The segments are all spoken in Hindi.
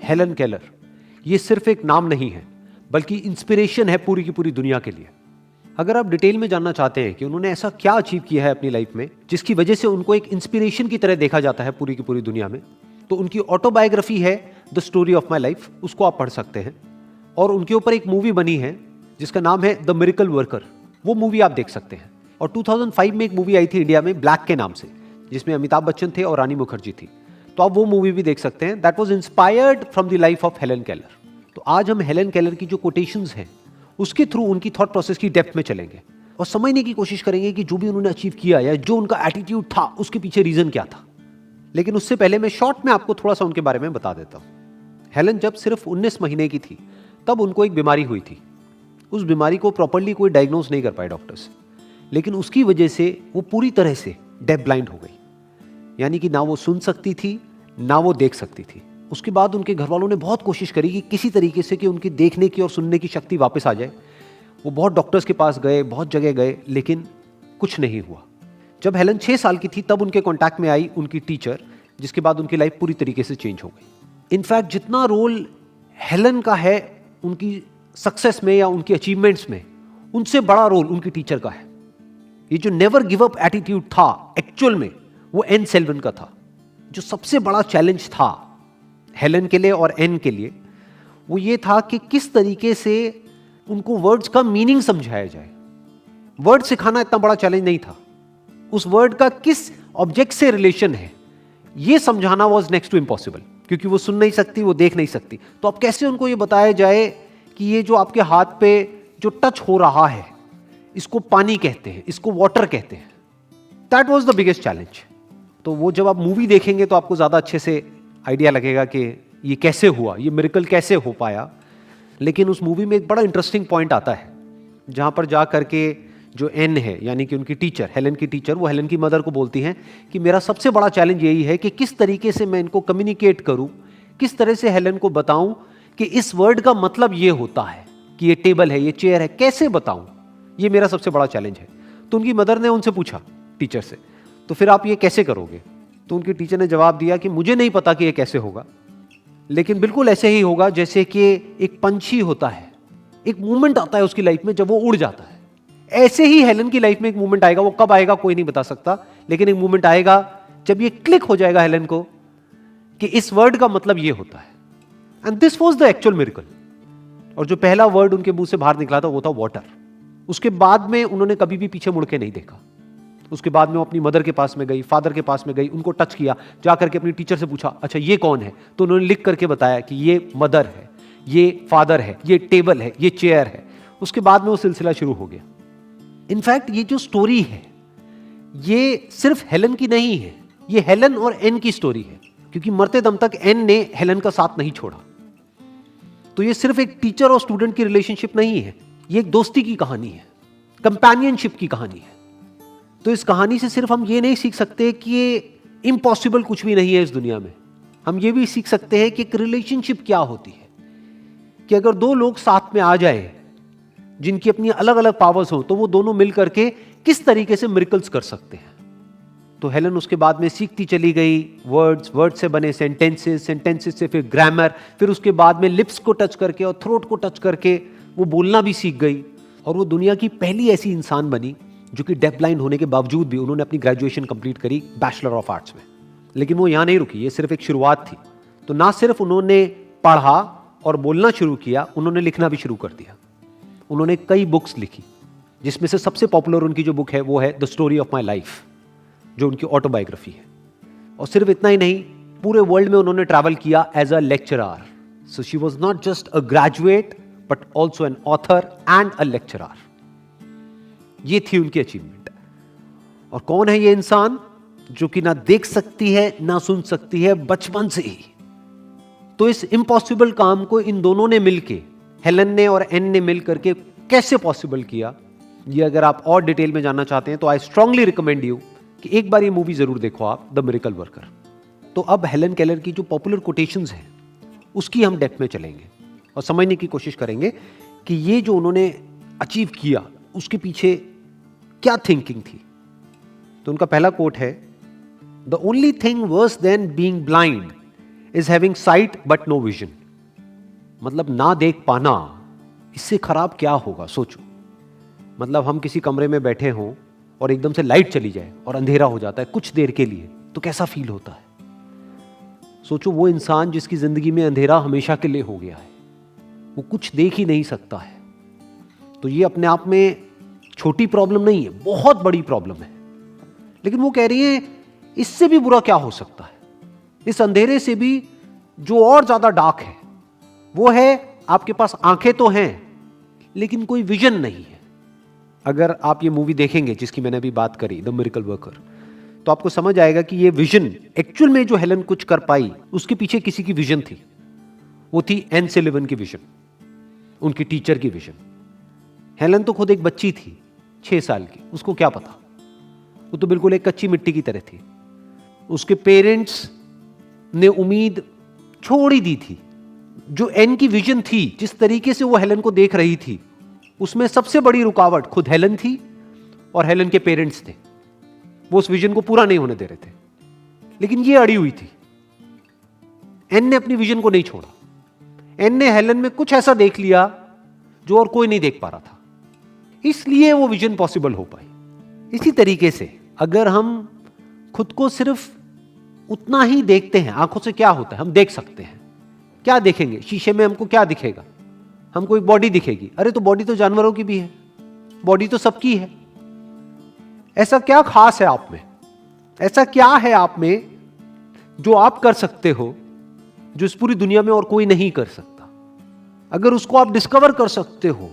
हेलन केलर, ये सिर्फ एक नाम नहीं है बल्कि इंस्पिरेशन है पूरी की पूरी दुनिया के लिए। अगर आप डिटेल में जानना चाहते हैं कि उन्होंने ऐसा क्या अचीव किया है अपनी लाइफ में जिसकी वजह से उनको एक इंस्पिरेशन की तरह देखा जाता है पूरी की पूरी दुनिया में, तो उनकी ऑटोबायोग्राफी है the story of my life, उसको आप पढ़ सकते हैं। और उनके ऊपर एक मूवी बनी है जिसका नाम है द मिरेकल वर्कर, वो मूवी आप देख सकते हैं। और 2005 में एक मूवी आई थी इंडिया में ब्लैक के नाम से, जिसमें अमिताभ बच्चन थे और रानी मुखर्जी थी, तो आप वो मूवी भी देख सकते हैं। That was inspired from the life of Helen Keller. तो आज हम हेलन केलर की जो कोटेशंस हैं उसके थ्रू उनकी थॉट प्रोसेस की डेप्थ में चलेंगे और समझने की कोशिश करेंगे कि जो भी उन्होंने अचीव किया या जो उनका एटीट्यूड था उसके पीछे रीजन क्या था। लेकिन उससे पहले मैं शॉर्ट में आपको थोड़ा सा उनके बारे में बता देता हूं। हेलन जब सिर्फ 19 महीने की थी तब उनको एक बीमारी हुई थी। उस बीमारी को प्रॉपर्ली कोई डायग्नोज नहीं कर पाए डॉक्टर्स, लेकिन उसकी वजह से वो पूरी तरह से डेफ ब्लाइंड हो गई, यानी कि ना वो सुन सकती थी ना वो देख सकती थी। उसके बाद उनके घर वालों ने बहुत कोशिश करी कि किसी तरीके से कि उनकी देखने की और सुनने की शक्ति वापस आ जाए। वो बहुत डॉक्टर्स के पास गए, बहुत जगह गए, लेकिन कुछ नहीं हुआ। जब हेलन 6 साल की थी तब उनके कांटेक्ट में आई उनकी टीचर, जिसके बाद उनकी लाइफ पूरी तरीके से चेंज हो गई। इनफैक्ट जितना रोल हेलन का है उनकी सक्सेस में या उनकी अचीवमेंट्स में, उनसे बड़ा रोल उनकी टीचर का है। ये जो नेवर गिव अप एटीट्यूड था एक्चुअल में वो एन सेल्वन का था। जो सबसे बड़ा चैलेंज था हेलन के लिए और एन के लिए वो ये था कि किस तरीके से उनको वर्ड्स का मीनिंग समझाया जाए। वर्ड सिखाना इतना बड़ा चैलेंज नहीं था, उस वर्ड का किस ऑब्जेक्ट से रिलेशन है ये समझाना वाज नेक्स्ट टू इम्पॉसिबल, क्योंकि वो सुन नहीं सकती, वो देख नहीं सकती। तो अब कैसे उनको ये बताया जाए कि ये जो आपके हाथ पे जो टच हो रहा है इसको पानी कहते हैं, इसको वाटर कहते हैं। That was the biggest challenge. तो वो जब आप मूवी देखेंगे तो आपको ज़्यादा अच्छे से आइडिया लगेगा कि ये कैसे हुआ, ये मिरेकल कैसे हो पाया। लेकिन उस मूवी में एक बड़ा इंटरेस्टिंग पॉइंट आता है जहाँ पर जा करके जो एन है यानी कि उनकी टीचर, हेलन की टीचर, वो हेलन की मदर को बोलती हैं कि मेरा सबसे बड़ा चैलेंज यही है कि किस तरीके से मैं इनको कम्युनिकेट करूँ, किस तरह से हेलन को बताऊँ कि इस वर्ड का मतलब ये होता है कि ये टेबल है, ये चेयर है, कैसे बताऊँ, ये मेरा सबसे बड़ा चैलेंज है। तो उनकी मदर ने उनसे पूछा टीचर से, तो फिर आप ये कैसे करोगे? तो उनकी टीचर ने जवाब दिया कि मुझे नहीं पता कि ये कैसे होगा, लेकिन बिल्कुल ऐसे ही होगा जैसे कि एक पंछी होता है, एक मूवमेंट आता है उसकी लाइफ में जब वो उड़ जाता है, ऐसे ही हेलन की लाइफ में एक मूवमेंट आएगा। वो कब आएगा कोई नहीं बता सकता, लेकिन एक मूवमेंट आएगा जब ये क्लिक हो जाएगा हेलन को कि इस वर्ड का मतलब ये होता है। And this was the actual miracle. और जो पहला वर्ड उनके मुंह से बाहर निकला था वो था वाटर। उसके बाद में उन्होंने कभी भी पीछे मुड़ के नहीं देखा। उसके बाद में वो अपनी मदर के पास में गई, फादर के पास में गई, उनको टच किया, जा करके अपनी टीचर से पूछा अच्छा ये कौन है, तो उन्होंने लिख करके बताया कि ये मदर है, ये फादर है, ये टेबल है, ये चेयर है। उसके बाद में वो सिलसिला शुरू हो गया। इनफैक्ट ये जो स्टोरी है ये सिर्फ हेलन की नहीं है, ये हेलन और एन की स्टोरी है, क्योंकि मरते दम तक एन ने हेलन का साथ नहीं छोड़ा। तो ये सिर्फ एक टीचर और स्टूडेंट की रिलेशनशिप नहीं है, ये एक दोस्ती की कहानी है, कंपेनियनशिप की कहानी है। तो इस कहानी से सिर्फ हम ये नहीं सीख सकते कि ये इम्पॉसिबल कुछ भी नहीं है इस दुनिया में, हम ये भी सीख सकते हैं कि एक रिलेशनशिप क्या होती है, कि अगर दो लोग साथ में आ जाए जिनकी अपनी अलग अलग पावर्स हो तो वो दोनों मिल करके किस तरीके से मिरेकल्स कर सकते हैं। तो हेलन उसके बाद में सीखती चली गई वर्ड्स, वर्ड से बने सेंटेंसेस, सेंटेंसेस से फिर ग्रामर, फिर उसके बाद में लिप्स को टच करके और थ्रोट को टच करके वो बोलना भी सीख गई। और वो दुनिया की पहली ऐसी इंसान बनी जो कि डेफ ब्लाइंड होने के बावजूद भी उन्होंने अपनी ग्रेजुएशन कंप्लीट करी बैचलर ऑफ आर्ट्स में। लेकिन वो यहाँ नहीं रुकी, ये सिर्फ एक शुरुआत थी। तो ना सिर्फ उन्होंने पढ़ा और बोलना शुरू किया, उन्होंने लिखना भी शुरू कर दिया। उन्होंने कई बुक्स लिखी, जिसमें से सबसे पॉपुलर उनकी जो बुक है वो है the story of my life, जो उनकी ऑटोबायोग्राफी है। और सिर्फ इतना ही नहीं, पूरे वर्ल्ड में उन्होंने ट्रैवल किया as a lecturer. So she was not just a graduate but also an author and a lecturer. ये थी उनकी अचीवमेंट। और कौन है ये इंसान जो कि ना देख सकती है ना सुन सकती है बचपन से ही? तो इस इम्पॉसिबल काम को इन दोनों ने मिलके, हेलन ने और एन ने मिल करके कैसे पॉसिबल किया, ये अगर आप और डिटेल में जानना चाहते हैं तो आई स्ट्रांगली रिकमेंड यू कि एक बार ये मूवी जरूर देखो आप, द मिरेकल वर्कर। तो अब हेलन केलर की जो पॉपुलर कोटेशंस हैं उसकी हम डेप्थ में चलेंगे और समझने की कोशिश करेंगे कि ये जो उन्होंने अचीव किया उसके पीछे क्या थिंकिंग थी। तो उनका पहला कोट है, the only thing worse than being blind is having sight but no vision. मतलब ना देख पाना, इससे खराब क्या होगा सोचो। मतलब हम किसी कमरे में बैठे हों और एकदम से लाइट चली जाए और अंधेरा हो जाता है कुछ देर के लिए, तो कैसा फील होता है। सोचो वो इंसान जिसकी जिंदगी में अंधेरा हमेशा के लिए हो गया है, वो कुछ देख ही नहीं सकता है। तो ये अपने आप में छोटी प्रॉब्लम नहीं है, बहुत बड़ी प्रॉब्लम है। लेकिन वो कह रही है इससे भी बुरा क्या हो सकता है। इस अंधेरे से भी जो और ज्यादा डार्क है वो है आपके पास आंखें तो हैं लेकिन कोई विजन नहीं है। अगर आप ये मूवी देखेंगे जिसकी मैंने अभी बात करी, द मिरेकल वर्कर, तो आपको समझ आएगा कि ये विजन एक्चुअल में जो हेलन कुछ कर पाई उसके पीछे किसी की विजन थी। वो थी एन सिलिवन की विजन, उनकी टीचर की विजन। हेलन तो खुद एक बच्ची थी 6 साल की, उसको क्या पता, वो तो बिल्कुल एक कच्ची मिट्टी की तरह थी। उसके पेरेंट्स ने उम्मीद छोड़ ही दी थी। जो एन की विजन थी, जिस तरीके से वो हेलन को देख रही थी, उसमें सबसे बड़ी रुकावट खुद हेलन थी और हेलन के पेरेंट्स थे। वो उस विजन को पूरा नहीं होने दे रहे थे, लेकिन ये अड़ी हुई थी। एन ने अपनी विजन को नहीं छोड़ा। एन ने हेलन में कुछ ऐसा देख लिया जो और कोई नहीं देख पा रहा था, इसलिए वो विजन पॉसिबल हो पाई। इसी तरीके से अगर हम खुद को सिर्फ उतना ही देखते हैं, आंखों से क्या होता है, हम देख सकते हैं। क्या देखेंगे शीशे में, हमको क्या दिखेगा, हमको एक बॉडी दिखेगी। अरे तो बॉडी तो जानवरों की भी है, बॉडी तो सबकी है। ऐसा क्या खास है आप में, ऐसा क्या है आप में जो आप कर सकते हो जो इस पूरी दुनिया में और कोई नहीं कर सकता। अगर उसको आप डिस्कवर कर सकते हो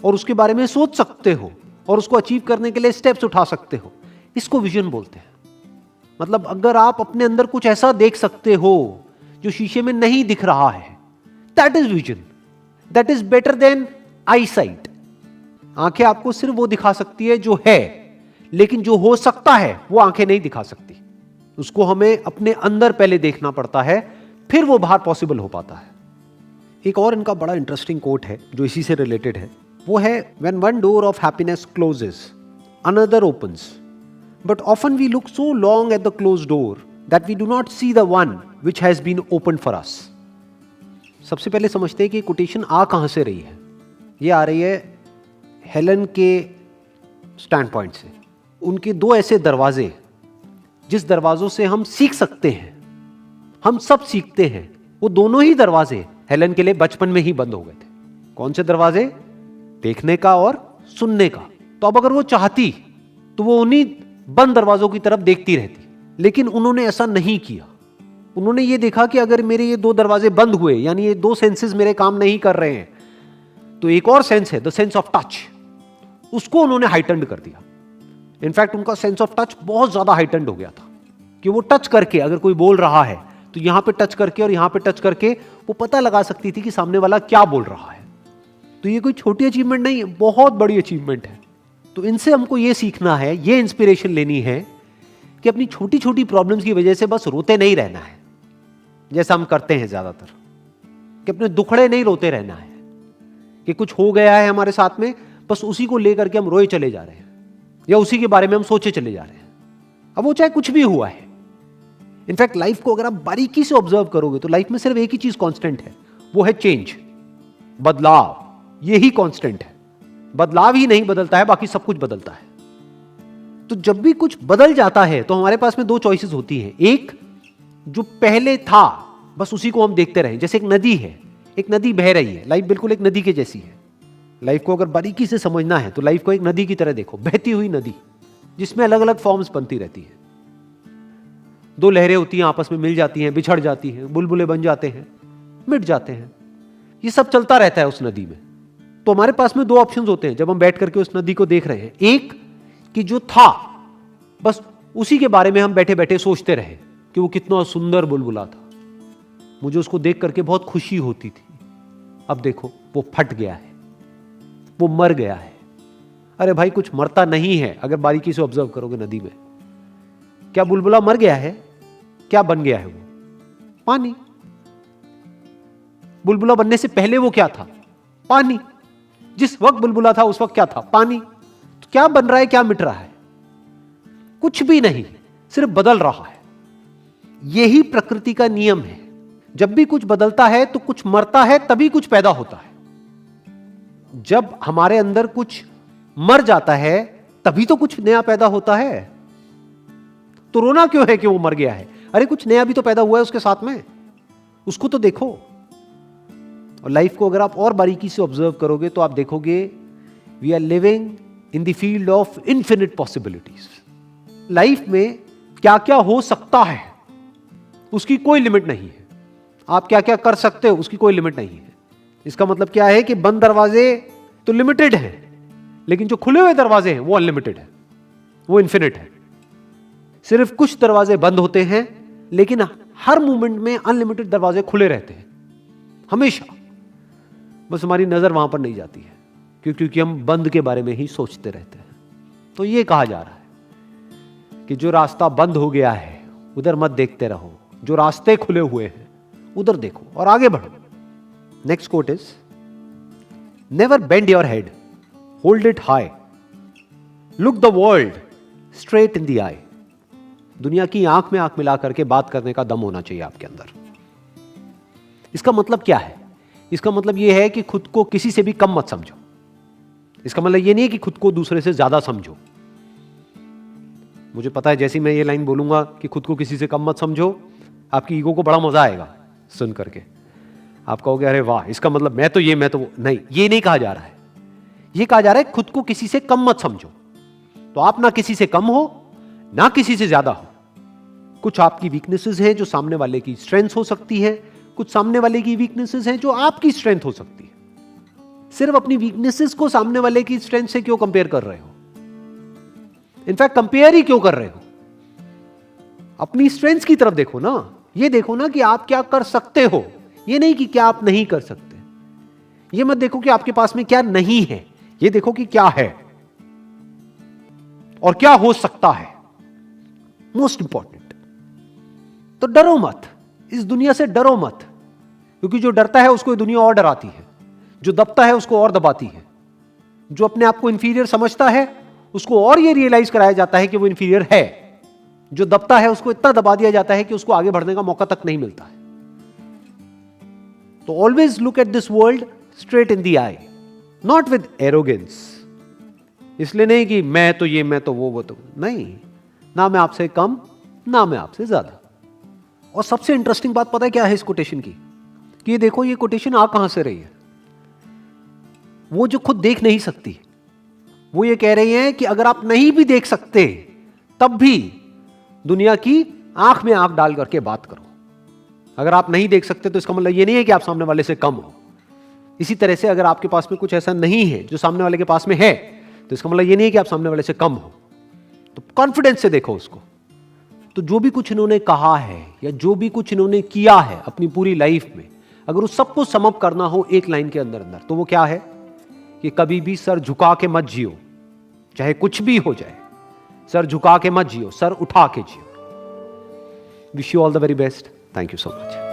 और उसके बारे में सोच सकते हो और उसको अचीव करने के लिए स्टेप्स उठा सकते हो, इसको विजन बोलते हैं। मतलब अगर आप अपने अंदर कुछ ऐसा देख सकते हो जो शीशे में नहीं दिख रहा है, that is vision. That is better than eyesight. आंखें आपको सिर्फ वो दिखा सकती है जो है, लेकिन जो हो सकता है वो आंखें नहीं दिखा सकती। उसको हमें अपने अंदर पहले देखना पड़ता है, फिर वो बाहर पॉसिबल हो पाता है। एक और इनका बड़ा इंटरेस्टिंग कोट है जो इसी से रिलेटेड है, वो है when one door of happiness closes, another opens. But often we look so long at the closed door that we do not see the one which has been opened for us. सबसे पहले समझते हैं कि कोटेशन आ कहां से रही है। ये आ रही है हेलन के स्टैंड पॉइंट से। उनके 2 ऐसे दरवाजे जिस दरवाजों से हम सीख सकते हैं, हम सब सीखते हैं, वो दोनों ही दरवाजे हेलन के लिए बचपन में ही बंद हो गए थे। कौन से दरवाजे? देखने का और सुनने का। तो अब अगर वो चाहती तो वो उन्हीं बंद दरवाजों की तरफ देखती रहती, लेकिन उन्होंने ऐसा नहीं किया। उन्होंने ये देखा कि अगर मेरे ये 2 दरवाजे बंद हुए, यानी ये 2 सेंसेस मेरे काम नहीं कर रहे हैं, तो एक और सेंस है, द सेंस ऑफ टच, उसको उन्होंने हाइटेंड कर दिया। इनफैक्ट उनका सेंस ऑफ टच बहुत ज्यादा हाइटेंड हो गया था कि वो टच करके, अगर कोई बोल रहा है तो यहां पे टच करके और यहां पे टच करके वो पता लगा सकती थी कि सामने वाला क्या बोल रहा है। तो ये कोई छोटी अचीवमेंट नहीं है, बहुत बड़ी अचीवमेंट है। तो इनसे हमको ये सीखना है, ये इंस्पिरेशन लेनी है कि अपनी छोटी छोटी प्रॉब्लम्स की वजह से बस रोते नहीं रहना है, जैसा हम करते हैं ज्यादातर, कि अपने दुखड़े नहीं रोते रहना है कि कुछ हो गया है हमारे साथ में, बस उसी को लेकर के हम रोए चले जा रहे हैं या उसी के बारे में हम सोचे चले जा रहे हैं। अब वो चाहे कुछ भी हुआ है। इनफैक्ट लाइफ को अगर आप बारीकी से ऑब्जर्व करोगे तो लाइफ में सिर्फ एक ही चीज कांस्टेंट है, वो है चेंज, बदलाव। यही कांस्टेंट है। बदलाव ही नहीं बदलता है, बाकी सब कुछ बदलता है। तो जब भी कुछ बदल जाता है तो हमारे पास में 2 चॉइसेस होती हैं। एक, जो पहले था बस उसी को हम देखते रहें। जैसे एक नदी है, एक नदी बह रही है, लाइफ बिल्कुल एक नदी के जैसी है। लाइफ को अगर बारीकी से समझना है तो लाइफ को एक नदी की तरह देखो, बहती हुई नदी जिसमें अलग अलग फॉर्म्स बनती रहती है। 2 लहरें होती हैं, आपस में मिल जाती हैं, बिछड़ जाती हैं, बुलबुले बन जाते हैं, मिट जाते हैं। ये सब चलता रहता है उस नदी में। तो हमारे पास में 2 ऑप्शंस होते हैं जब हम बैठ करके उस नदी को देख रहे हैं। एक कि जो था बस उसी के बारे में हम बैठे बैठे सोचते रहे कि वो कितना सुंदर बुलबुला था, मुझे उसको देख करके बहुत खुशी होती थी। अब देखो वो फट गया है, वो मर गया है। अरे भाई कुछ मरता नहीं है। अगर बारीकी से ऑब्जर्व करोगे नदी में, क्या बुलबुला मर गया है? क्या बन गया है? वो पानी। बुलबुला बनने से पहले वो क्या था? पानी। जिस वक्त बुलबुला था उस वक्त क्या था? पानी। तो क्या बन रहा है, क्या मिट रहा है? कुछ भी नहीं, सिर्फ बदल रहा है। यही प्रकृति का नियम है। जब भी कुछ बदलता है तो कुछ मरता है, तभी कुछ पैदा होता है। जब हमारे अंदर कुछ मर जाता है तभी तो कुछ नया पैदा होता है। तो रोना क्यों है कि वो मर गया है? अरे कुछ नया भी तो पैदा हुआ है उसके साथ में, उसको तो देखो। और लाइफ को अगर आप और बारीकी से ऑब्जर्व करोगे तो आप देखोगे we are living in the field of infinite possibilities. Life में क्या क्या हो सकता है उसकी कोई लिमिट नहीं है। आप क्या क्या कर सकते हो उसकी कोई लिमिट नहीं है। इसका मतलब क्या है कि बंद दरवाजे तो लिमिटेड हैं, लेकिन जो खुले हुए दरवाजे हैं वो अनलिमिटेड है, वो इन्फिनिट है। सिर्फ कुछ दरवाजे बंद होते हैं, लेकिन हर मोमेंट में अनलिमिटेड दरवाजे खुले रहते हैं हमेशा। बस हमारी नजर वहां पर नहीं जाती है क्योंकि हम बंद के बारे में ही सोचते रहते हैं। तो ये कहा जा रहा है कि जो रास्ता बंद हो गया है उधर मत देखते रहो, जो रास्ते खुले हुए हैं उधर देखो और आगे बढ़ो। Next quote is never bend your head, hold it high, look the world straight in the eye. दुनिया की आंख में आंख मिला करके बात करने का दम होना चाहिए आपके अंदर। इसका मतलब क्या है? इसका मतलब यह है कि खुद को किसी से भी कम मत समझो। इसका मतलब यह नहीं है कि खुद को दूसरे से ज्यादा समझो। मुझे पता है जैसे मैं ये लाइन बोलूंगा कि खुद को किसी से कम मत समझो, आपकी ईगो को बड़ा मजा आएगा सुन करके। आप कहोगे अरे वाह, इसका मतलब मैं तो ये मैं तो वो। नहीं, ये नहीं कहा जा रहा है। ये कहा जा रहा है खुद को किसी से कम मत समझो। तो आप ना किसी से कम हो ना किसी से ज्यादा हो। कुछ आपकी वीकनेसेस हैं जो सामने वाले की स्ट्रेंथ हो सकती है, कुछ सामने वाले की वीकनेसेस हैं जो आपकी स्ट्रेंथ हो सकती है। सिर्फ अपनी वीकनेसेस को सामने वाले की स्ट्रेंथ से क्यों कंपेयर कर रहे हो? इनफैक्ट कंपेयर ही क्यों कर रहे हो? अपनी स्ट्रेंथ्स की तरफ देखो ना। ये देखो ना कि आप क्या कर सकते हो, ये नहीं कि क्या आप नहीं कर सकते। ये मत देखो कि आपके पास में क्या नहीं है, ये देखो कि क्या है और क्या हो सकता है। Most important. तो डरो मत, इस दुनिया से डरो मत, क्योंकि जो डरता है उसको ये दुनिया और डराती है, जो दबता है उसको और दबाती है, जो अपने आप को इंफीरियर समझता है उसको और ये रियलाइज कराया जाता है कि वो इंफीरियर है, जो दबता है उसको इतना दबा दिया जाता है कि उसको आगे बढ़ने का मौका तक नहीं मिलता है। तो always look at this world straight in the I, not with arrogance. इसलिए नहीं कि मैं तो ये मैं तो वो तो नहीं, ना मैं आपसे कम ना मैं आपसे ज्यादा। और सबसे इंटरेस्टिंग बात पता है क्या है इस कोटेशन की? कि ये देखो, ये कोटेशन आ कहां से रही है। वो जो खुद देख नहीं सकती, वो ये कह रही है कि अगर आप नहीं भी देख सकते तब भी दुनिया की आंख में आंख डाल करके बात करो। अगर आप नहीं देख सकते तो इसका मतलब ये नहीं है कि आप सामने वाले से कम हो। इसी तरह से अगर आपके पास में कुछ ऐसा नहीं है जो सामने वाले के पास में है, तो इसका मतलब ये नहीं है कि आप सामने वाले से कम हो। तो कॉन्फिडेंस से देखो उसको। तो जो भी कुछ इन्होंने कहा है या जो भी कुछ इन्होंने किया है अपनी पूरी लाइफ में, अगर उस सबको सम अप करना हो एक लाइन के अंदर अंदर, तो वो क्या है कि कभी भी सर झुका के मत जियो, चाहे कुछ भी हो जाए। सर झुका के मत जियो, सर उठा के जियो। Wish you all the very best. Thank you so much.